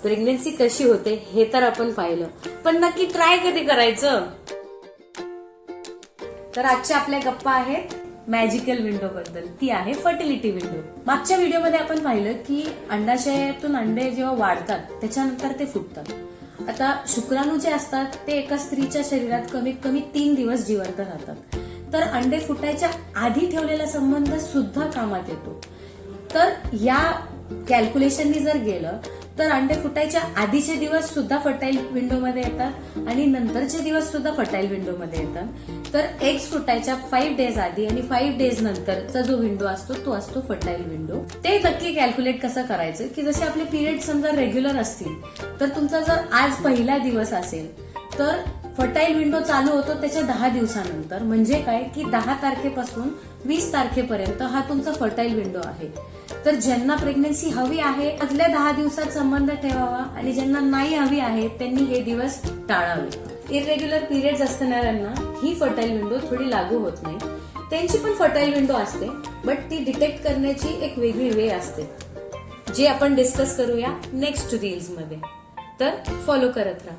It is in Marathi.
प्रेग्नन्सी कशी होते हे तर आपण पाहिलं, पण नक्की ट्राय कधी करायचं? तर आजच्या आपल्या गप्पा आहेत मॅजिकल विंडो बद्दल. ती आहे फर्टिलिटी विंडो. मागच्या व्हिडिओमध्ये आपण पाहिलं की अंडाशयातून अंडे जेव्हा वाढतात त्याच्यानंतर ते फुटतात. आता शुक्राणू जे असतात ते एका स्त्रीच्या शरीरात कमीत कमी 3 दिवस जिवंत राहतात. तर अंडे फुटायच्या आधी ठेवलेला संबंध सुद्धा कामात येतो. तर या कॅल्क्युलेशननी जर गेलं तर अंडे फुटायच्या आधीचे दिवस सुद्धा फर्टाईल विंडोमध्ये येतात आणि नंतरचे दिवस सुद्धा फर्टाईल विंडोमध्ये येतात. तर एग्स फुटायच्या 5 डेज आधी आणि 5 डेज नंतरचा जो विंडो असतो तो असतो फर्टाईल विंडो. ते नक्की कॅल्क्युलेट कसं करायचं की जसे आपले पिरियड समजा रेग्युलर असतील तर तुमचा जर आज पहिला दिवस असेल तर फर्टाईल विंडो चालू होतो त्याच्या 10 दिवसानंतर. म्हणजे काय की 10 तारखेपासून 20 तारखेपर्यंत हा तुमचा फर्टाईल विंडो आहे. तर ज्यांना प्रेग्नन्सी हवी आहे आदल्या 10 दिवसात संबंध ठेवावा आणि ज्यांना नाही हवी आहे त्यांनी हे दिवस टाळावे. इरेग्युलर पिरियड्स असणाऱ्यांना ही फर्टाईल विंडो थोडी लागू होत नाही. त्यांची पण फर्टाईल विंडो असते, बट ती डिटेक्ट करण्याची एक वेगळी वे असते, जे आपण डिस्कस करूया नेक्स्ट रील्स मध्ये. तर फॉलो करत राहा.